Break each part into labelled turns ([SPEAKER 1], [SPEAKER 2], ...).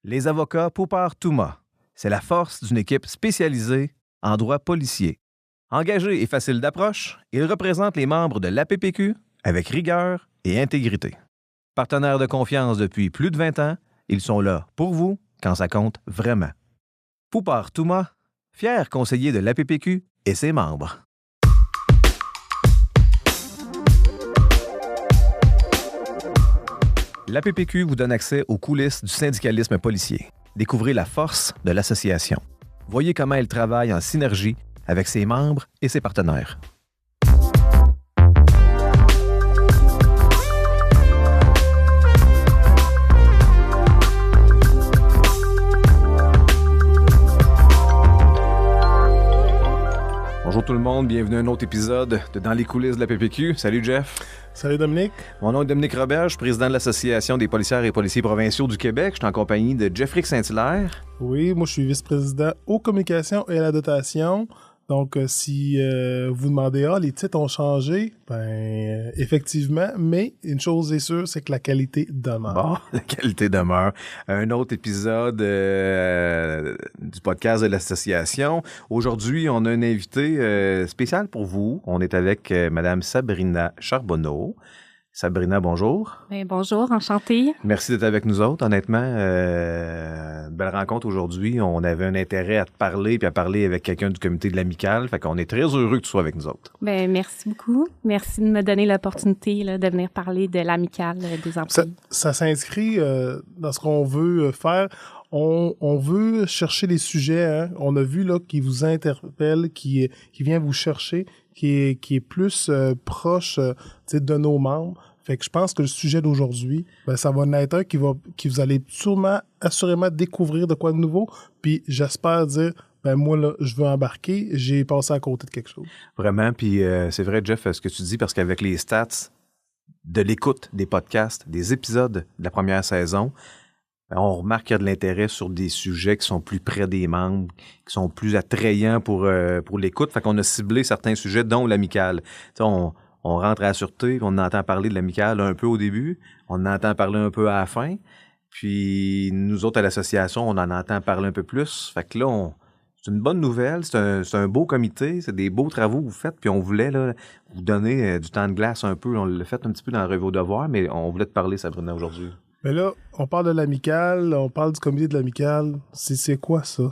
[SPEAKER 1] Les avocats Poupart-Touma, c'est la force d'une équipe spécialisée en droit policier. Engagés et faciles d'approche, ils représentent les membres de l'APPQ avec rigueur et intégrité. Partenaires de confiance depuis plus de 20 ans, ils sont là pour vous quand ça compte vraiment. Poupart-Touma, fier conseiller de l'APPQ et ses membres. L'APPQ vous donne accès aux coulisses du syndicalisme policier. Découvrez la force de l'association. Voyez comment elle travaille en synergie avec ses membres et ses partenaires. Bonjour tout le monde, bienvenue à un autre épisode de Dans les coulisses de la PPQ. Salut Jeff.
[SPEAKER 2] Salut Dominique.
[SPEAKER 1] Mon nom est Dominique Roberge, président de l'Association des policières et policiers provinciaux du Québec. Je suis en compagnie de Jeffrick Saint-Hilaire.
[SPEAKER 2] Oui, moi je suis vice-président aux communications et à la dotation. Donc si vous demandez, les titres ont changé, effectivement, mais une chose est sûre, c'est que la qualité demeure.
[SPEAKER 1] Bon, la qualité demeure. Un autre épisode du podcast de l'association. Aujourd'hui, on a un invité spécial pour vous. On est avec Madame Sabrina Charbonneau. Sabrina, bonjour.
[SPEAKER 3] Bien, bonjour, enchantée.
[SPEAKER 1] Merci d'être avec nous autres. Honnêtement, une belle rencontre aujourd'hui. On avait un intérêt à te parler puis à parler avec quelqu'un du comité de l'Amicale. Fait qu'on est très heureux que tu sois avec nous autres.
[SPEAKER 3] Bien, merci beaucoup. Merci de me donner l'opportunité de venir parler de l'Amicale des employés.
[SPEAKER 2] Ça s'inscrit dans ce qu'on veut faire. On veut chercher des sujets, hein. On a vu là qui vous interpelle, qui vient vous chercher, qui est plus proche de nos membres. Fait que je pense que le sujet d'aujourd'hui, ça va être un qui vous allez assurément découvrir de quoi de nouveau. Puis j'espère dire, moi là, je veux embarquer, j'ai passé à côté de quelque chose.
[SPEAKER 1] Vraiment, puis c'est vrai Jeff, ce que tu dis, parce qu'avec les stats de l'écoute des podcasts, des épisodes de la première saison, on remarque qu'il y a de l'intérêt sur des sujets qui sont plus près des membres, qui sont plus attrayants pour l'écoute. Fait qu'on a ciblé certains sujets, dont l'Amicale. On rentre à la sûreté, on entend parler de l'Amicale un peu au début, on en entend parler un peu à la fin. Puis nous autres à l'association, on en entend parler un peu plus. Fait que là, c'est une bonne nouvelle, c'est un beau comité, c'est des beaux travaux que vous faites, puis on voulait là, vous donner du temps de glace un peu. On l'a fait un petit peu dans le revue aux devoirs, mais on voulait te parler, Sabrina, aujourd'hui.
[SPEAKER 2] Mais là, on parle de l'Amicale, on parle du comité de l'Amicale. C'est quoi ça?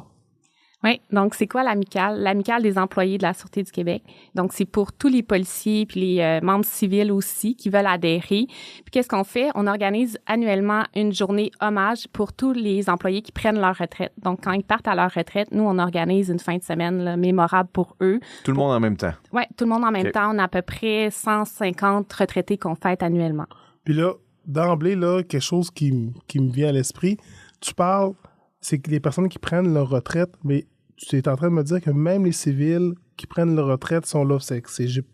[SPEAKER 3] Oui, donc c'est quoi l'Amicale? L'Amicale des employés de la Sûreté du Québec. Donc, c'est pour tous les policiers puis les membres civils aussi qui veulent adhérer. Puis qu'est-ce qu'on fait? On organise annuellement une journée hommage pour tous les employés qui prennent leur retraite. Donc, quand ils partent à leur retraite, nous, on organise une fin de semaine là, mémorable pour eux.
[SPEAKER 1] Tout le monde en même temps?
[SPEAKER 3] Oui, tout le monde en même temps. On a à peu près 150 retraités qu'on fête annuellement.
[SPEAKER 2] Puis là, d'emblée, là, quelque chose qui me vient à l'esprit, tu parles, c'est que les personnes qui prennent leur retraite, mais tu es en train de me dire que même les civils qui prennent leur retraite sont là. C'est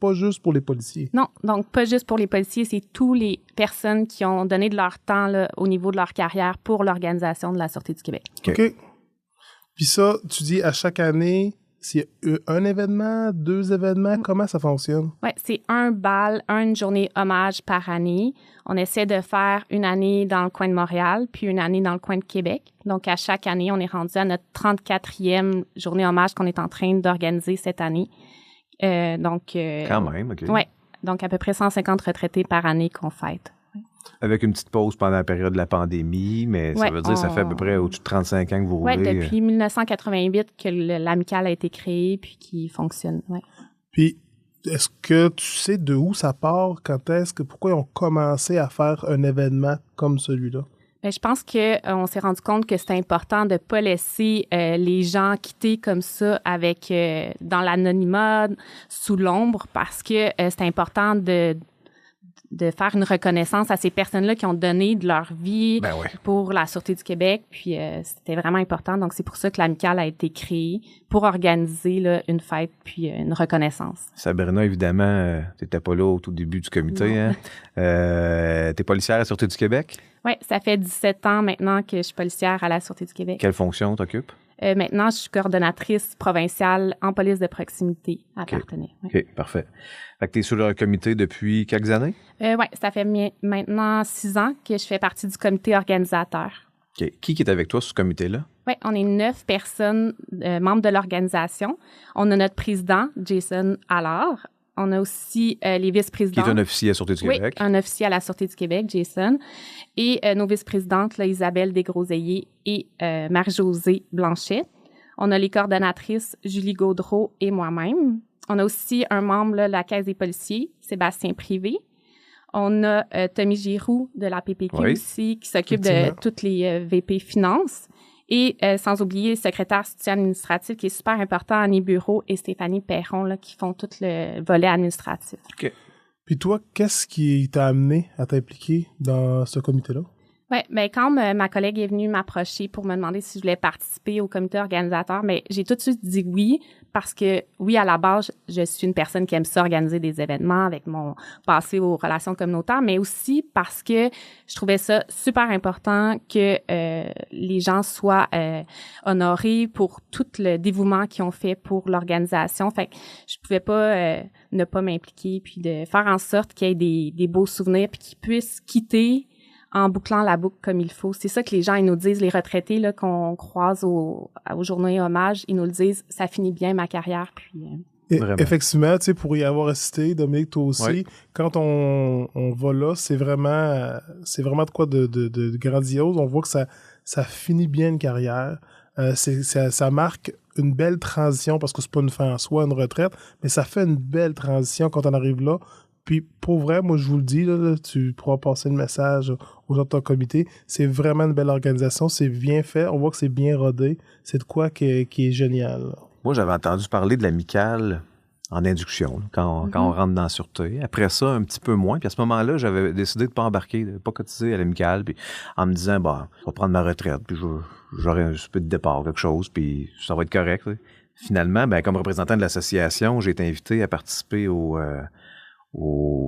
[SPEAKER 2] pas juste pour les policiers.
[SPEAKER 3] Non, donc pas juste pour les policiers, c'est toutes les personnes qui ont donné de leur temps là, au niveau de leur carrière pour l'organisation de la Sûreté du Québec.
[SPEAKER 2] OK. Puis ça, tu dis à chaque année, s'il y a un événement, 2 événements, comment ça fonctionne?
[SPEAKER 3] Oui, c'est un bal, une journée hommage par année. On essaie de faire une année dans le coin de Montréal, puis une année dans le coin de Québec. Donc, à chaque année, on est rendu à notre 34e journée hommage qu'on est en train d'organiser cette année.
[SPEAKER 1] Quand même, OK.
[SPEAKER 3] Oui, donc à peu près 150 retraités par année qu'on fête.
[SPEAKER 1] Avec une petite pause pendant la période de la pandémie, mais ça veut dire que ça fait à peu près au-dessus de 35 ans que vous roulez.
[SPEAKER 3] Oui, depuis 1988 que l'Amicale a été créée puis qui fonctionne. Ouais.
[SPEAKER 2] Puis, est-ce que tu sais de où ça part? Pourquoi ils ont commencé à faire un événement comme celui-là?
[SPEAKER 3] Bien, je pense qu'on s'est rendu compte que c'est important de ne pas laisser les gens quitter comme ça avec dans l'anonymat, sous l'ombre, parce que c'est important de faire une reconnaissance à ces personnes-là qui ont donné de leur vie pour la Sûreté du Québec. Puis c'était vraiment important. Donc, c'est pour ça que l'Amicale a été créée, pour organiser là, une fête puis une reconnaissance.
[SPEAKER 1] Sabrina, évidemment, tu n'étais pas là au tout début du comité. Hein? Tu es policière à la Sûreté du Québec?
[SPEAKER 3] Oui, ça fait 17 ans maintenant que je suis policière à la Sûreté du Québec.
[SPEAKER 1] Quelle fonction t'occupes?
[SPEAKER 3] Maintenant, je suis coordonnatrice provinciale en police de proximité à Partenay.
[SPEAKER 1] OK, parfait. Fait que tu es sur le comité depuis quelques années?
[SPEAKER 3] Oui, ça fait maintenant 6 ans que je fais partie du comité organisateur.
[SPEAKER 1] OK. Qui est avec toi sur ce comité-là?
[SPEAKER 3] Oui, on est 9 personnes membres de l'organisation. On a notre président, Jason Allard. On a aussi les vice-présidents.
[SPEAKER 1] Qui est un officier à la Sûreté du Québec.
[SPEAKER 3] Oui, un officier à la Sûreté du Québec, Jason. Et nos vice-présidentes, là, Isabelle Desgroseilliers et Marie-Josée Blanchet. On a les coordonnatrices Julie Gaudreau et moi-même. On a aussi un membre là, de la Caisse des policiers, Sébastien Privé. On a Tommy Giroux de la PPQ aussi, qui s'occupe de toutes les VP Finances. Et sans oublier le secrétaire soutien administratif, qui est super important, Annie Bureau et Stéphanie Perron, là, qui font tout le volet administratif.
[SPEAKER 1] OK.
[SPEAKER 2] Puis toi, qu'est-ce qui t'a amené à t'impliquer dans ce comité-là?
[SPEAKER 3] Oui, bien, quand ma collègue est venue m'approcher pour me demander si je voulais participer au comité organisateur, mais j'ai tout de suite dit oui, parce que, oui, à la base, je suis une personne qui aime ça organiser des événements avec mon passé aux relations communautaires, mais aussi parce que je trouvais ça super important que les gens soient honorés pour tout le dévouement qu'ils ont fait pour l'organisation. Fait que je pouvais pas ne pas m'impliquer, puis de faire en sorte qu'il y ait des beaux souvenirs, puis qu'ils puissent quitter en bouclant la boucle comme il faut. C'est ça que les gens, ils nous disent, les retraités là qu'on croise aux journées hommages, ils nous le disent, ça finit bien ma carrière. Puis
[SPEAKER 2] effectivement, tu sais, pour y avoir assisté, Dominique, toi aussi, quand on va là, c'est vraiment de quoi de grandiose. On voit que ça finit bien une carrière. Ça marque une belle transition, parce que c'est pas une fin en soi, une retraite, mais ça fait une belle transition quand on arrive là. Puis, pour vrai, moi, je vous le dis, là, tu pourras passer le message aux gens de ton comité. C'est vraiment une belle organisation. C'est bien fait. On voit que c'est bien rodé. C'est de quoi qui est génial. Là.
[SPEAKER 1] Moi, j'avais entendu parler de l'amicale en induction, là, quand on rentre dans la sûreté. Après ça, un petit peu moins. Puis à ce moment-là, j'avais décidé de ne pas embarquer, de ne pas cotiser à l'amicale. Puis en me disant, je vais prendre ma retraite, puis j'aurai un peu de départ, quelque chose, puis ça va être correct. Là. Finalement, comme représentant de l'association, j'ai été invité à participer au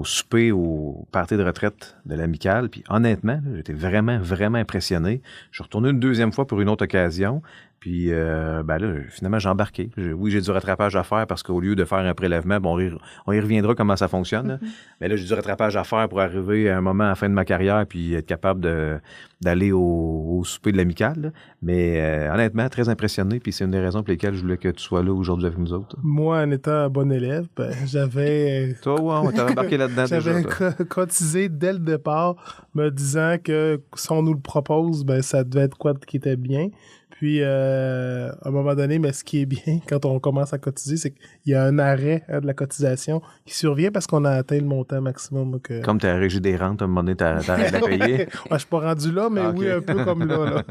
[SPEAKER 1] souper, au party de retraite de l'amicale. Puis honnêtement, là, j'étais vraiment, vraiment impressionné. Je suis retourné une deuxième fois pour une autre occasion. Puis là, finalement, j'ai embarqué. J'ai du rattrapage à faire parce qu'au lieu de faire un prélèvement, on y reviendra comment ça fonctionne. Là. Mais là, j'ai du rattrapage à faire pour arriver à un moment à la fin de ma carrière puis être capable d'aller au souper de l'amicale. Là. Mais honnêtement, très impressionné. Puis c'est une des raisons pour lesquelles je voulais que tu sois là aujourd'hui avec nous autres.
[SPEAKER 2] Moi, en étant un bon élève, j'avais...
[SPEAKER 1] Toi, on t'a embarqué là-dedans
[SPEAKER 2] j'avais
[SPEAKER 1] déjà.
[SPEAKER 2] cotisé dès le départ, me disant que si on nous le propose, ça devait être quoi qui était bien. Puis, à un moment donné, mais ce qui est bien quand on commence à cotiser, c'est qu'il y a un arrêt de la cotisation qui survient parce qu'on a atteint le montant maximum.
[SPEAKER 1] Comme tu as régi des rentes, à un moment donné, t'as arrêté de payer.
[SPEAKER 2] Je suis pas rendu là, mais oui, un peu comme là.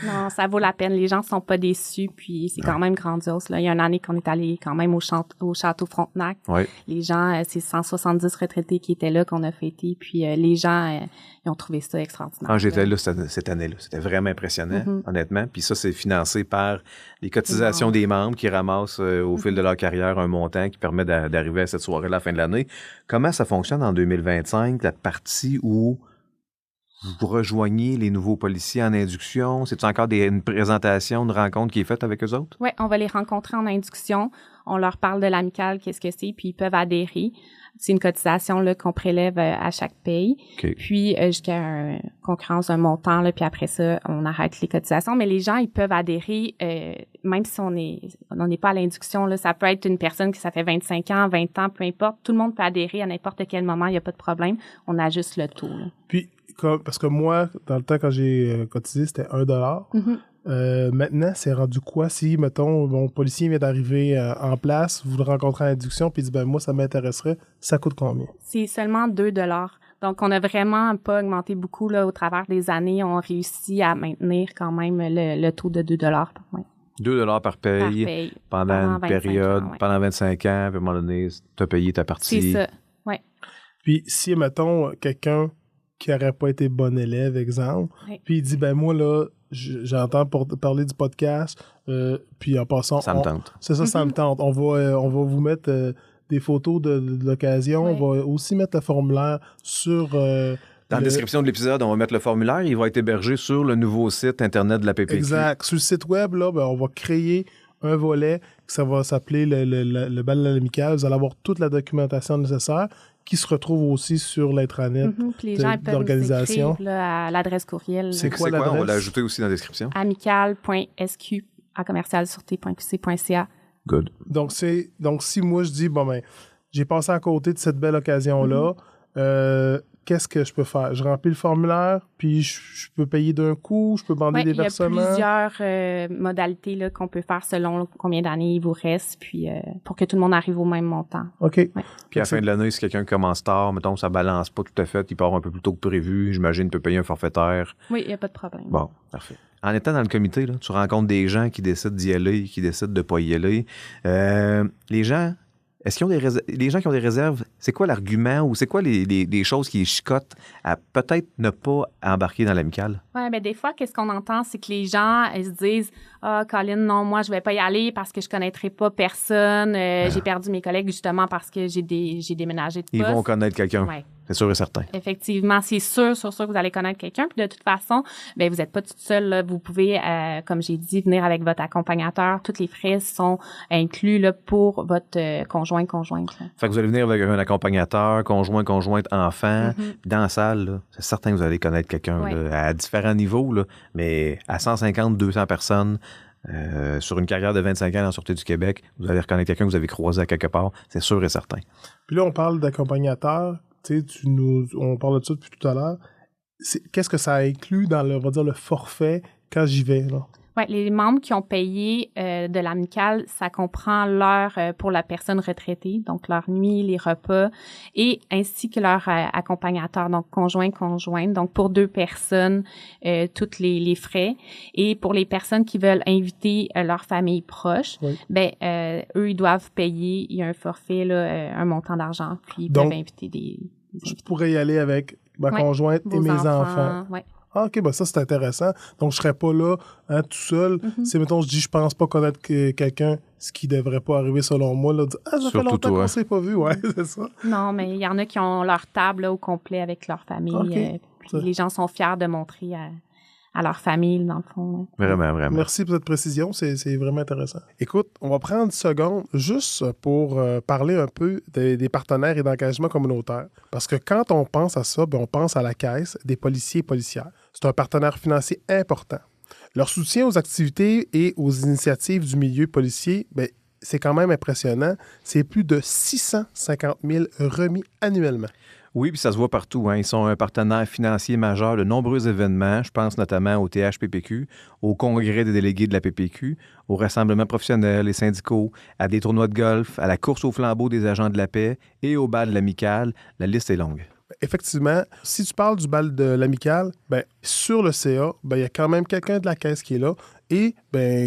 [SPEAKER 3] Non, ça vaut la peine. Les gens sont pas déçus, puis c'est quand même grandiose. Là. Il y a une année qu'on est allé quand même au Château Frontenac.
[SPEAKER 1] Oui.
[SPEAKER 3] Les gens, c'est 170 retraités qui étaient là, qu'on a fêté, puis les gens, ils ont trouvé ça extraordinaire.
[SPEAKER 1] Quand j'étais là cette année-là, c'était vraiment impressionnant, honnêtement. Puis ça, c'est financé par les cotisations des membres qui ramassent au fil de leur carrière un montant qui permet d'arriver à cette soirée à la fin de l'année. Comment ça fonctionne en 2025, la partie où vous rejoignez les nouveaux policiers en induction? C'est-tu encore une présentation, une rencontre qui est faite avec eux autres?
[SPEAKER 3] Oui, on va les rencontrer en induction. On leur parle de l'amicale, qu'est-ce que c'est, puis ils peuvent adhérer. C'est une cotisation là, qu'on prélève à chaque paye.
[SPEAKER 1] Okay.
[SPEAKER 3] Puis jusqu'à une concurrence d'un montant, là, puis après ça, on arrête les cotisations. Mais les gens, ils peuvent adhérer, même si on n'est pas à l'induction. Là, ça peut être une personne qui ça fait 25 ans, 20 ans, peu importe. Tout le monde peut adhérer à n'importe quel moment, il n'y a pas de problème. On ajuste le taux. Là.
[SPEAKER 2] Puis, parce que moi, dans le temps, quand j'ai cotisé, c'était $1. Maintenant, c'est rendu quoi si, mettons, mon policier vient d'arriver en place, vous le rencontrez en induction, puis il dit, moi, ça m'intéresserait, ça coûte combien? C'est
[SPEAKER 3] seulement $2. Donc, on n'a vraiment pas augmenté beaucoup là, au travers des années. On réussit à maintenir quand même le taux de $2 par mois.
[SPEAKER 1] $2 par paye pendant une période, pendant 25 ans, puis à un moment donné, tu as payé ta partie.
[SPEAKER 3] C'est ça, oui.
[SPEAKER 2] Puis, si, mettons, quelqu'un qui n'aurait pas été bon élève, exemple, puis il dit, moi, là, j'entends parler du podcast, puis en passant...
[SPEAKER 1] Ça me tente.
[SPEAKER 2] C'est ça, ça me tente. On va vous mettre des photos de l'occasion. On va aussi mettre le formulaire sur... dans
[SPEAKER 1] la description de l'épisode, on va mettre le formulaire. Il va être hébergé sur le nouveau site Internet de la PPQ.
[SPEAKER 2] Exact. Sur le site web, là, on va créer un volet, ça va s'appeler le bal de l'amicale. Vous allez avoir toute la documentation nécessaire. qui se retrouve aussi sur l'intranet
[SPEAKER 3] Puis les gens ils peuvent nous
[SPEAKER 2] d'organisation.
[SPEAKER 3] écrire là, à l'adresse courriel.
[SPEAKER 2] C'est quoi
[SPEAKER 1] On
[SPEAKER 2] l'adresse?
[SPEAKER 1] va l'ajouter aussi dans la description.
[SPEAKER 3] amical.sq@commercialsureté.qc.ca.
[SPEAKER 1] Good.
[SPEAKER 2] Donc, si moi, je dis, bon, ben, j'ai passé à côté de cette belle occasion-là, qu'est-ce que je peux faire? Je remplis le formulaire, puis je peux payer d'un coup, je peux demander des versements.
[SPEAKER 3] Il y a plusieurs modalités là, qu'on peut faire selon combien d'années il vous reste, puis pour que tout le monde arrive au même montant.
[SPEAKER 2] OK.
[SPEAKER 3] Ouais.
[SPEAKER 1] Puis à la fin de l'année, si quelqu'un commence tard, mettons, ça balance pas tout à fait, il part un peu plus tôt que prévu, j'imagine, il peut payer un forfaitaire.
[SPEAKER 3] Oui, il n'y a pas de problème.
[SPEAKER 1] Bon, parfait. En étant dans le comité, là, tu rencontres des gens qui décident d'y aller, qui décident de pas y aller. Les gens, est-ce qu'ils ont les gens qui ont des réserves, c'est quoi l'argument ou c'est quoi les choses qui les chicotent à peut-être ne pas embarquer dans l'amicale?
[SPEAKER 3] Oui, bien, des fois, qu'est-ce qu'on entend, c'est que les gens, ils se disent « Ah, Colin, non, moi, je vais pas y aller parce que je connaîtrai pas personne. J'ai perdu mes collègues justement parce que j'ai déménagé de poste. »
[SPEAKER 1] Ils vont connaître quelqu'un,
[SPEAKER 3] Ouais.
[SPEAKER 1] c'est sûr et certain.
[SPEAKER 3] Effectivement, c'est sûr que vous allez connaître quelqu'un. Puis de toute façon, ben vous n'êtes pas toute seule. Là. Vous pouvez, comme j'ai dit, venir avec votre accompagnateur. Tous les frais sont inclus là, pour votre conjointe. Là.
[SPEAKER 1] Fait que vous allez venir avec un accompagnateur, conjointe, enfant. Dans la salle, là, c'est certain que vous allez connaître quelqu'un là, à différents niveaux, là, mais à 150, 200 personnes, sur une carrière de 25 ans dans la Sûreté du Québec, vous allez reconnaître quelqu'un que vous avez croisé à quelque part, c'est sûr et certain.
[SPEAKER 2] Puis là, on parle d'accompagnateur. Tu sais, on parle de ça depuis tout à l'heure. Qu'est-ce que ça inclut dans on va dire, le forfait quand j'y vais, là?
[SPEAKER 3] Oui, les membres qui ont payé de l'amicale, ça comprend l'heure pour la personne retraitée, donc leur nuit, les repas, et ainsi que leur accompagnateur, donc conjointe. Donc, pour 2 personnes, tous les frais. Et pour les personnes qui veulent inviter leur famille proche, eux, ils doivent payer. Il y a un forfait, là, un montant d'argent, puis ils peuvent inviter des
[SPEAKER 2] je pourrais y aller avec ma conjointe et mes enfants.
[SPEAKER 3] Ouais.
[SPEAKER 2] Ah, OK, ben ça, c'est intéressant. Donc, je serais pas là tout seul. Si, mettons, je dis, je pense pas connaître quelqu'un, ce qui devrait pas arriver selon moi, là, ça fait longtemps qu'on s'est pas vu, c'est ça.
[SPEAKER 3] Non, mais il y en a qui ont leur table là, au complet avec leur famille. Puis les gens sont fiers de montrer à leur famille, dans le fond.
[SPEAKER 1] Vraiment.
[SPEAKER 2] Merci pour cette précision, c'est vraiment intéressant. Écoute, on va prendre une seconde juste pour parler un peu des partenaires et d'engagement communautaire. Parce que quand on pense à ça, on pense à la Caisse des policiers et policières. C'est un partenaire financier important. Leur soutien aux activités et aux initiatives du milieu policier, c'est quand même impressionnant. C'est plus de 650 000 remis annuellement.
[SPEAKER 1] Oui, puis ça se voit partout. Hein. Ils sont un partenaire financier majeur de nombreux événements. Je pense notamment au THPPQ, au congrès des délégués de la PPQ, aux rassemblements professionnels et syndicaux, à des tournois de golf, à la course au flambeau des agents de la paix et au bal de l'amicale. La liste est longue.
[SPEAKER 2] Effectivement, si tu parles du bal de l'amicale, sur le CA, il y a quand même quelqu'un de la Caisse qui est là. Et,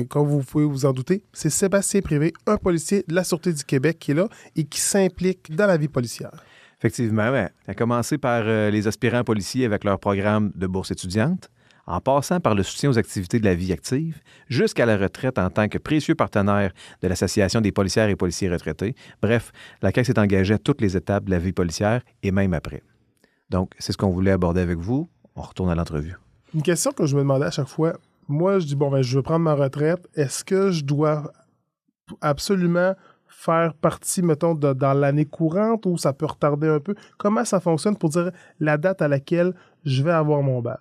[SPEAKER 2] comme vous pouvez vous en douter, c'est Sébastien Privé, un policier de la Sûreté du Québec qui est là et qui s'implique dans la vie policière.
[SPEAKER 1] Effectivement, ça a commencé par les aspirants policiers avec leur programme de bourse étudiante, en passant par le soutien aux activités de la vie active, jusqu'à la retraite en tant que précieux partenaire de l'Association des policières et policiers retraités. Bref, la Caisse est engagée à toutes les étapes de la vie policière et même après. Donc, c'est ce qu'on voulait aborder avec vous. On retourne à l'entrevue.
[SPEAKER 2] Une question que je me demandais à chaque fois, moi, je dis, je veux prendre ma retraite. Est-ce que je dois absolument faire partie, mettons, dans l'année courante ou ça peut retarder un peu? Comment ça fonctionne pour dire la date à laquelle je vais avoir mon bal?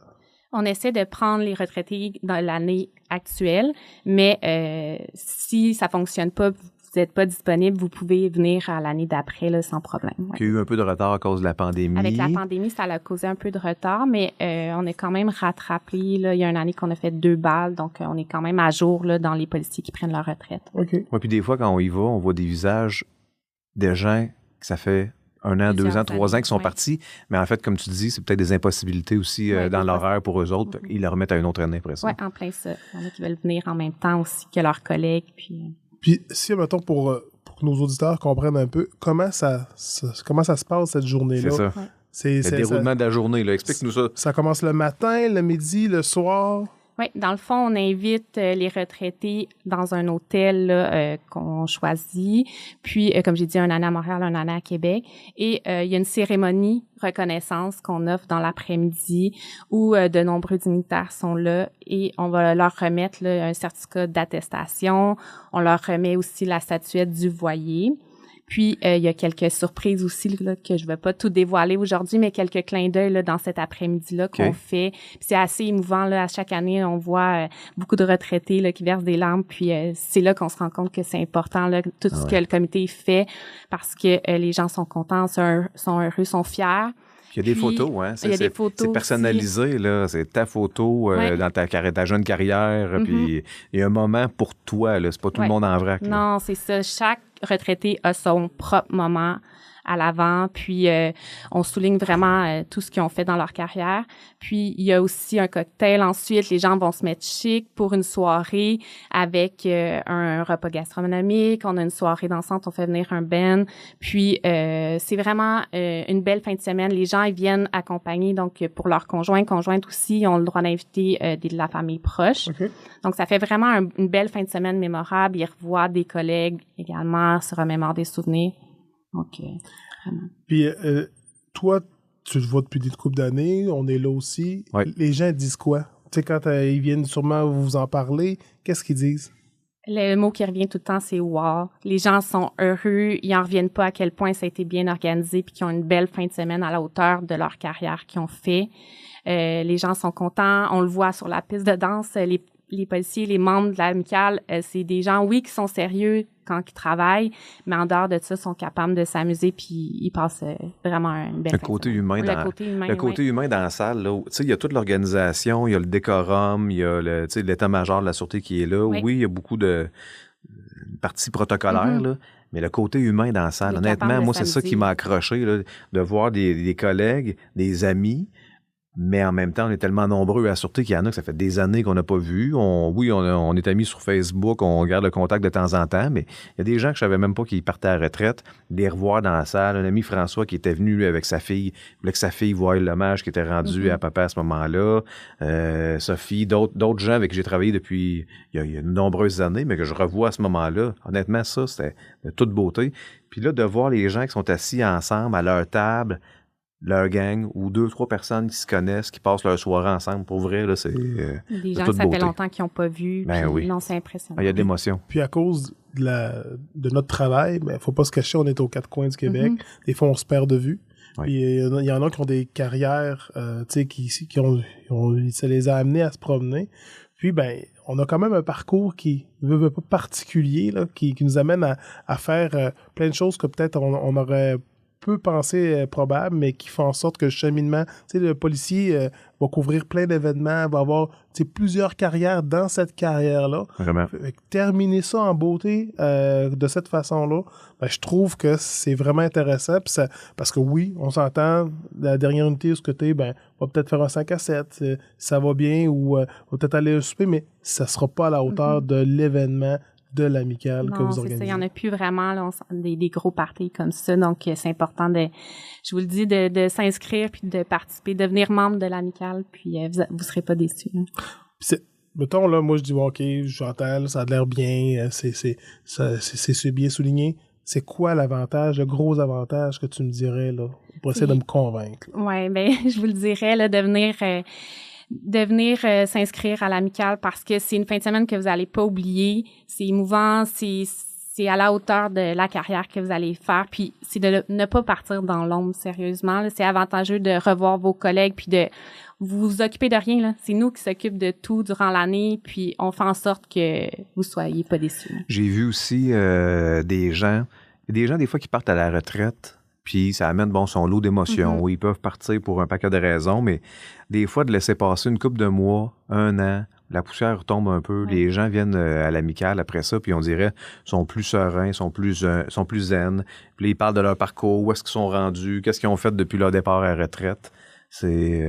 [SPEAKER 3] On essaie de prendre les retraités dans l'année actuelle, mais si ça fonctionne pas, vous n'êtes pas disponible, vous pouvez venir à l'année d'après là, sans problème. Ouais.
[SPEAKER 1] Il y a eu un peu de retard à cause de la pandémie.
[SPEAKER 3] Avec la pandémie, ça a causé un peu de retard, mais on est quand même rattrapé. Là. Il y a une année qu'on a fait 2 balles, donc on est quand même à jour là, dans les policiers qui prennent leur retraite.
[SPEAKER 2] OK.
[SPEAKER 1] Ouais, puis des fois, quand on y va, on voit des visages de gens que ça fait 1 an, 2 ans, 3 ans qui sont partis. Mais en fait, comme tu dis, c'est peut-être des impossibilités aussi dans l'horaire pour eux autres. Ils le remettent à une autre année après ça.
[SPEAKER 3] Oui, en plein ça. Il y en a qui veulent venir en même temps aussi que leurs collègues.
[SPEAKER 2] Puis si, mettons, pour que nos auditeurs comprennent un peu, comment ça se passe cette journée-là?
[SPEAKER 1] C'est ça.
[SPEAKER 2] Ouais.
[SPEAKER 1] C'est le déroulement de la journée. Là. Explique-nous ça.
[SPEAKER 2] Ça commence le matin, le midi, le soir?
[SPEAKER 3] Oui, dans le fond, on invite les retraités dans un hôtel là, qu'on choisit. Puis, comme j'ai dit, un année à Montréal, un année à Québec. Et il y a une cérémonie reconnaissance qu'on offre dans l'après-midi où de nombreux dignitaires sont là et on va leur remettre là, un certificat d'attestation. On leur remet aussi la statuette du voyer. Puis, il y a quelques surprises aussi là, que je vais pas tout dévoiler aujourd'hui, mais quelques clins d'œil là, dans cet après-midi-là qu'on fait. Puis c'est assez émouvant. Là, à chaque année, on voit beaucoup de retraités là, qui versent des larmes. Puis c'est là qu'on se rend compte que c'est important, là, tout ce que le comité fait, parce que les gens sont contents, sont heureux, sont fiers.
[SPEAKER 1] Il y a des photos, hein?
[SPEAKER 3] Des photos
[SPEAKER 1] c'est personnalisé, aussi. Là. C'est ta photo dans ta jeune carrière. Puis il y a un moment pour toi, là. C'est pas tout le monde en vrac. Là.
[SPEAKER 3] Non, c'est ça. Chaque retraité a son propre moment à l'avant, puis on souligne vraiment tout ce qu'ils ont fait dans leur carrière. Puis il y a aussi un cocktail. Ensuite, les gens vont se mettre chic pour une soirée avec un repas gastronomique. On a une soirée dansante, on fait venir un band. Puis c'est vraiment une belle fin de semaine. Les gens ils viennent accompagnés, donc pour leurs conjointes aussi, ils ont le droit d'inviter de la famille proche.
[SPEAKER 2] Okay.
[SPEAKER 3] Donc ça fait vraiment une belle fin de semaine mémorable. Ils revoient des collègues également, se remémorent des souvenirs. Donc, vraiment.
[SPEAKER 2] Puis, toi, tu le vois depuis des couples d'années, on est là aussi.
[SPEAKER 1] Oui.
[SPEAKER 2] Les gens disent quoi? Tu sais, quand ils viennent sûrement vous en parler, qu'est-ce qu'ils disent?
[SPEAKER 3] Le mot qui revient tout le temps, c'est « wow ». Les gens sont heureux, ils en reviennent pas à quel point ça a été bien organisé puis qu'ils ont une belle fin de semaine à la hauteur de leur carrière qu'ils ont fait. Les gens sont contents, on le voit sur la piste de danse, les policiers, les membres de l'amicale, c'est des gens, oui, qui sont sérieux quand ils travaillent, mais en dehors de ça, sont capables de s'améuser puis ils passent vraiment une belle
[SPEAKER 1] le côté humain dans la salle, là, tu sais, il y a toute l'organisation, il y a le décorum, il y a l'état-major de la sûreté qui est là. Oui, il y a beaucoup de parties protocolaires, là, mais le côté humain dans la salle, honnêtement, moi, c'est ça qui m'a accroché, là, de voir des collègues, des amis. Mais en même temps, on est tellement nombreux à la sûreté qu'il y en a que ça fait des années qu'on n'a pas vu. On est amis sur Facebook, on garde le contact de temps en temps, mais il y a des gens que je savais même pas qu'ils partaient à la retraite, les revoir dans la salle. Un ami François qui était venu avec sa fille, voulait que sa fille voie l'hommage qui était rendu à papa à ce moment-là. Sophie, d'autres gens avec qui j'ai travaillé depuis il y a de nombreuses années, mais que je revois à ce moment-là. Honnêtement, ça, c'était de toute beauté. Puis là, de voir les gens qui sont assis ensemble à leur table, leur gang ou 2-3 personnes qui se connaissent, qui passent leur soirée ensemble. Pour vrai, là, c'est
[SPEAKER 3] des gens que ça fait longtemps qu'ils n'ont pas vu.
[SPEAKER 1] Ben oui.
[SPEAKER 3] Non, c'est impressionnant.
[SPEAKER 1] Il y a de l'émotion.
[SPEAKER 2] Puis à cause de notre travail, il ne faut pas se cacher, on est aux quatre coins du Québec. Des fois, on se perd de vue. Oui. Puis il y en a qui ont des carrières, tu sais, ça les a amenés à se promener. Puis, on a quand même un parcours qui veut pas particulier, là, qui nous amène à faire plein de choses que peut-être on aurait peu pensé probable, mais qui font en sorte que le cheminement, tu sais, le policier va couvrir plein d'événements, va avoir, tu sais, plusieurs carrières dans cette carrière-là.
[SPEAKER 1] Vraiment.
[SPEAKER 2] Terminer ça en beauté de cette façon-là, je trouve que c'est vraiment intéressant. Pis parce que oui, on s'entend, la dernière unité où ce que t'es, on va peut-être faire un 5 à 7, ça va bien, ou on va peut-être aller souper, mais ça sera pas à la hauteur de l'événement de l'amicale que vous organisez.
[SPEAKER 3] Il n'y en a plus vraiment là, des gros parties comme ça. Donc, c'est important je vous le dis, de s'inscrire puis de participer, de devenir membre de l'amicale, puis vous serez pas déçus.
[SPEAKER 2] Mettons, là, moi, je dis, OK, j'entends, là, ça a l'air bien, c'est bien souligné. C'est quoi l'avantage, le gros avantage que tu me dirais, là, pour essayer de me convaincre?
[SPEAKER 3] Oui, je vous le dirais, là, de venir s'inscrire à l'amicale parce que c'est une fin de semaine que vous allez pas oublier. C'est émouvant, c'est à la hauteur de la carrière que vous allez faire. Puis c'est de ne pas partir dans l'ombre, sérieusement. Là. C'est avantageux de revoir vos collègues puis de vous occuper de rien. Là. C'est nous qui s'occupent de tout durant l'année puis on fait en sorte que vous soyez pas déçus. Là.
[SPEAKER 1] J'ai vu aussi des gens des fois qui partent à la retraite. Puis ça amène, son lot d'émotions. Oui, ils peuvent partir pour un paquet de raisons, mais des fois, de laisser passer une couple de mois, 1 an, la poussière retombe un peu, les gens viennent à l'amicale après ça, puis on dirait sont plus sereins, sont plus zen. Puis là, ils parlent de leur parcours, où est-ce qu'ils sont rendus, qu'est-ce qu'ils ont fait depuis leur départ à la retraite. C'est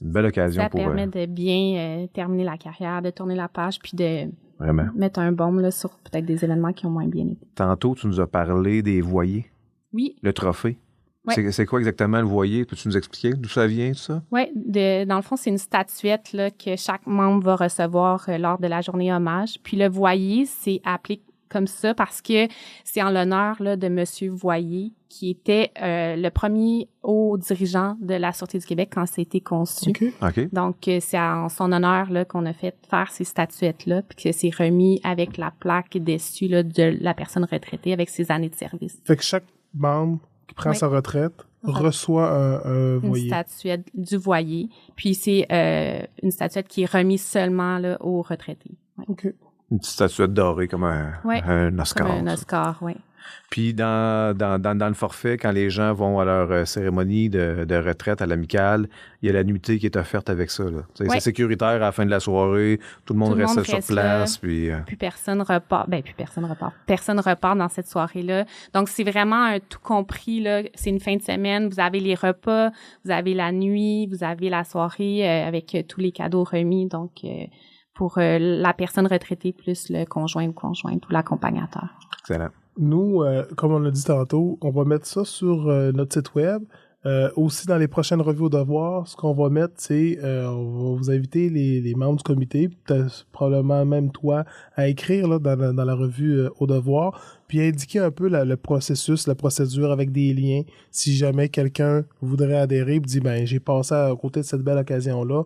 [SPEAKER 1] une belle occasion pour eux.
[SPEAKER 3] Ça permet de bien terminer la carrière, de tourner la page, puis de
[SPEAKER 1] Vraiment.
[SPEAKER 3] Mettre un baume là, sur peut-être des événements qui ont moins bien été.
[SPEAKER 1] Tantôt, tu nous as parlé des voiliers.
[SPEAKER 3] Oui.
[SPEAKER 1] Le trophée.
[SPEAKER 3] Ouais.
[SPEAKER 1] C'est quoi exactement le voilier? Peux-tu nous expliquer d'où ça vient, tout ça?
[SPEAKER 3] Oui, dans le fond, c'est une statuette là, que chaque membre va recevoir lors de la journée hommage. Puis le voilier, c'est appelé comme ça parce que c'est en l'honneur là, de Monsieur Voyer, qui était le premier haut dirigeant de la Sûreté du Québec quand ça a été conçu.
[SPEAKER 1] OK.
[SPEAKER 3] Donc, c'est en son honneur là, qu'on a fait faire ces statuettes-là, puis que c'est remis avec la plaque dessus là, de la personne retraitée avec ses années de service.
[SPEAKER 2] Fait que chaque membre qui prend sa retraite reçoit un voyer.
[SPEAKER 3] Une statuette du Voyer. Puis c'est une statuette qui est remise seulement là, aux retraités. Ouais.
[SPEAKER 2] OK.
[SPEAKER 1] Une petite statuette dorée comme un Oscar.
[SPEAKER 3] Comme un Oscar, oui.
[SPEAKER 1] Puis dans le forfait, quand les gens vont à leur cérémonie de retraite à l'amicale, il y a la nuitée qui est offerte avec ça. Là. C'est sécuritaire à la fin de la soirée, tout le monde reste sur place. Puis
[SPEAKER 3] personne repart. Personne repart dans cette soirée-là. Donc, c'est vraiment un tout compris. Là. C'est une fin de semaine. Vous avez les repas, vous avez la nuit, vous avez la soirée avec tous les cadeaux remis. Donc, pour la personne retraitée plus le conjoint ou conjointe ou l'accompagnateur.
[SPEAKER 1] Excellent.
[SPEAKER 2] Nous, comme on l'a dit tantôt, on va mettre ça sur notre site web. Aussi, dans les prochaines revues au devoir, ce qu'on va mettre, c'est on va vous inviter les membres du comité, peut-être probablement même toi, à écrire là, dans la revue au devoir, puis indiquer un peu le processus, la procédure avec des liens. Si jamais quelqu'un voudrait adhérer, puis dit ben j'ai passé à côté de cette belle occasion-là.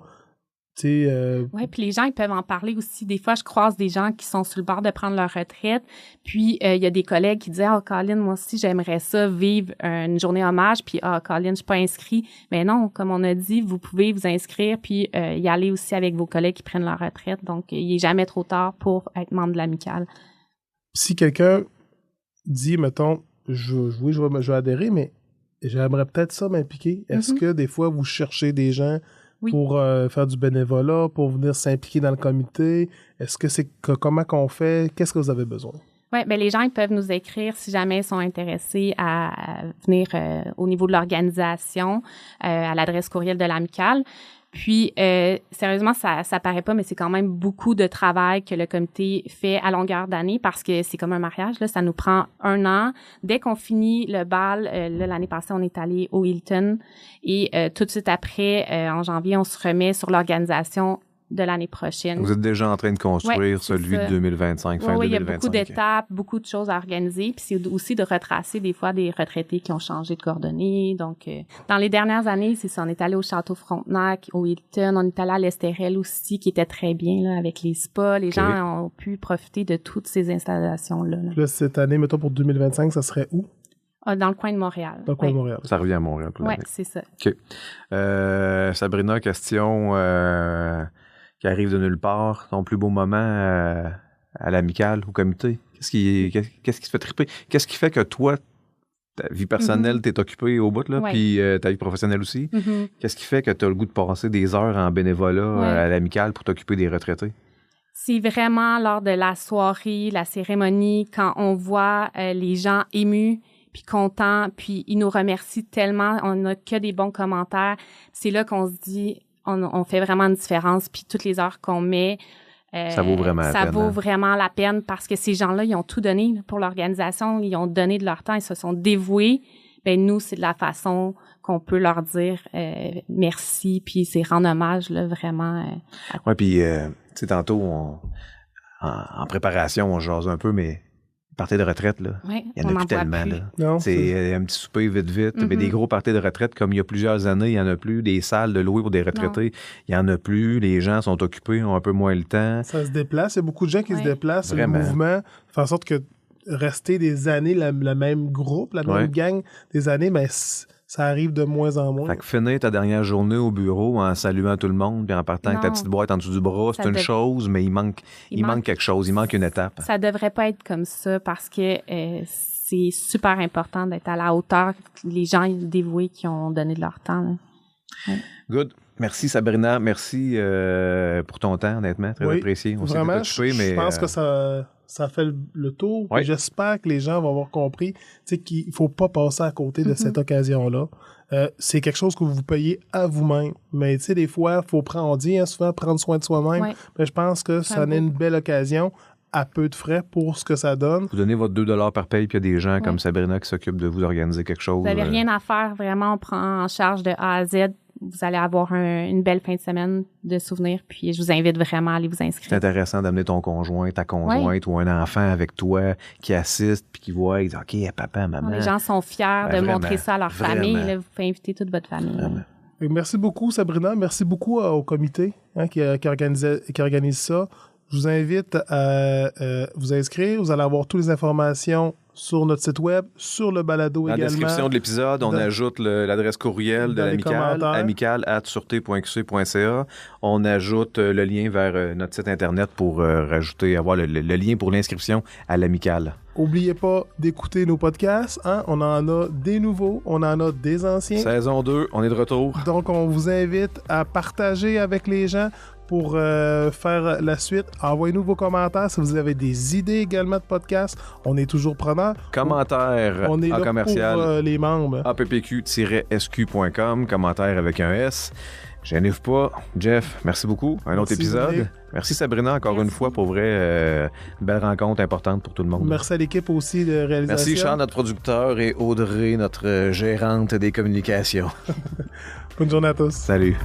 [SPEAKER 3] Oui, puis les gens, ils peuvent en parler aussi. Des fois, je croise des gens qui sont sur le bord de prendre leur retraite, puis il y a des collègues qui disent « Ah, Colin, moi aussi, j'aimerais ça, vivre une journée hommage, puis ah, Colin, je suis pas inscrit. » Mais non, comme on a dit, vous pouvez vous inscrire, puis y aller aussi avec vos collègues qui prennent leur retraite. Donc, il est jamais trop tard pour être membre de l'amicale.
[SPEAKER 2] Si quelqu'un dit, mettons, je vais adhérer, mais j'aimerais peut-être ça m'impliquer. Est-ce que des fois, vous cherchez des gens pour faire du bénévolat, pour venir s'impliquer dans le comité? Est-ce que comment qu'on fait? Qu'est-ce que vous avez besoin?
[SPEAKER 3] Oui, ben les gens ils peuvent nous écrire si jamais ils sont intéressés à venir au niveau de l'organisation à l'adresse courriel de l'amicale. Puis, sérieusement, ça paraît pas, mais c'est quand même beaucoup de travail que le comité fait à longueur d'année parce que c'est comme un mariage, là, ça nous prend 1 an. Dès qu'on finit le bal, l'année passée, on est allé au Hilton et tout de suite après, en janvier, on se remet sur l'organisation de l'année prochaine.
[SPEAKER 1] Vous êtes déjà en train de construire celui de 2025, fin 2025.
[SPEAKER 3] Oui, il y a beaucoup d'étapes, beaucoup de choses à organiser. Puis c'est aussi de retracer des fois des retraités qui ont changé de coordonnées. Donc, dans les dernières années, c'est ça, on est allé au Château Frontenac, au Hilton, on est allé à l'Estérel aussi, qui était très bien là, avec les spas. Les gens ont pu profiter de toutes ces installations-là.
[SPEAKER 2] Là, cette année, mettons pour 2025, ça serait où?
[SPEAKER 3] Dans le coin de Montréal.
[SPEAKER 2] Dans le coin de Montréal.
[SPEAKER 1] Ça revient à Montréal.
[SPEAKER 3] Oui, c'est ça.
[SPEAKER 1] OK. Sabrina, question... qui arrive de nulle part, ton plus beau moment à l'amicale, au comité? Qu'est-ce qui te fait triper? Qu'est-ce qui fait que toi, ta vie personnelle, t'es occupée au bout, là, puis ta vie professionnelle aussi? Qu'est-ce qui fait que tu as le goût de passer des heures en bénévolat à l'amicale pour t'occuper des retraités?
[SPEAKER 3] C'est vraiment lors de la soirée, la cérémonie, quand on voit les gens émus, puis contents, puis ils nous remercient tellement, on n'a que des bons commentaires. C'est là qu'on se dit... On fait vraiment une différence, puis toutes les heures qu'on met,
[SPEAKER 1] ça vaut vraiment la peine.
[SPEAKER 3] Ça vaut vraiment la peine parce que ces gens-là, ils ont tout donné pour l'organisation, ils ont donné de leur temps, ils se sont dévoués. Ben nous, c'est de la façon qu'on peut leur dire merci, puis c'est rendre hommage là vraiment.
[SPEAKER 1] Ouais, puis tu sais tantôt en préparation, on jase un peu, mais parties de retraite, là, il n'y en a plus tellement. Là. C'est un petit souper vite, mais des gros parties de retraite, comme il y a plusieurs années, il n'y en a plus. Des salles de louer pour des retraités, il n'y en a plus. Les gens sont occupés, ont un peu moins le temps. Ça
[SPEAKER 2] se déplace. Il y a beaucoup de gens qui se déplacent. Vraiment. Le mouvement fait en sorte que rester des années, le même groupe, la même gang, des années, ben, ça arrive de moins en moins.
[SPEAKER 1] Fait que finir ta dernière journée au bureau en saluant tout le monde puis en partant avec ta petite boîte en dessous du bras, c'est une chose, mais il manque quelque chose, il manque une étape.
[SPEAKER 3] Ça devrait pas être comme ça parce que c'est super important d'être à la hauteur les gens dévoués qui ont donné de leur temps.
[SPEAKER 1] Good. Merci Sabrina, merci pour ton temps, honnêtement, très apprécié. On
[SPEAKER 2] vraiment, je pense que ça fait le tour. J'espère que les gens vont avoir compris qu'il ne faut pas passer à côté de cette occasion-là. C'est quelque chose que vous payez à vous-même. Mais des fois, on dit souvent prendre soin de soi-même. Mais je pense que ça en est une belle occasion à peu de frais pour ce que ça donne.
[SPEAKER 1] Vous donnez votre 2$ par paye, puis il y a des gens comme Sabrina qui s'occupent de vous organiser quelque chose.
[SPEAKER 3] Vous n'avez rien à faire, vraiment, on prend en charge de A à Z vous allez avoir une belle fin de semaine de souvenirs. Puis je vous invite vraiment à aller vous inscrire.
[SPEAKER 1] C'est intéressant d'amener ton conjoint, ta conjointe ou un enfant avec toi qui assiste puis qui voit, ils disent, OK, papa, maman.
[SPEAKER 3] Les gens sont fiers de
[SPEAKER 1] vraiment,
[SPEAKER 3] montrer ça à leur famille. Là, vous pouvez inviter toute votre famille.
[SPEAKER 2] Et merci beaucoup, Sabrina. Merci beaucoup au comité qui organise ça. Je vous invite à vous inscrire. Vous allez avoir toutes les informations sur notre site web, sur le balado également.
[SPEAKER 1] Dans la description de l'épisode, on ajoute l'adresse courriel de l'amicale, amicale@sûreté.qc.ca. On ajoute le lien vers notre site Internet pour avoir le lien pour l'inscription à l'amicale.
[SPEAKER 2] N'oubliez pas d'écouter nos podcasts. Hein? On en a des nouveaux, on en a des anciens.
[SPEAKER 1] Saison 2, on est de retour.
[SPEAKER 2] Donc, on vous invite à partager avec les gens pour faire la suite. Envoyez-nous vos commentaires si vous avez des idées également de podcasts. On est toujours preneurs.
[SPEAKER 1] Commentaires
[SPEAKER 2] on est
[SPEAKER 1] en
[SPEAKER 2] là
[SPEAKER 1] commercial
[SPEAKER 2] pour les membres.
[SPEAKER 1] appq-sq.com, commentaires avec un S. Gênez-vous pas. Jeff, merci beaucoup. Un autre épisode.
[SPEAKER 2] Bien.
[SPEAKER 1] Merci Sabrina, encore une fois, pour vrai, une belle rencontre importante pour tout le monde.
[SPEAKER 2] Merci à l'équipe aussi de réalisation.
[SPEAKER 1] Merci Charles, notre producteur, et Audrey, notre gérante des communications.
[SPEAKER 2] Bonne journée à tous.
[SPEAKER 1] Salut.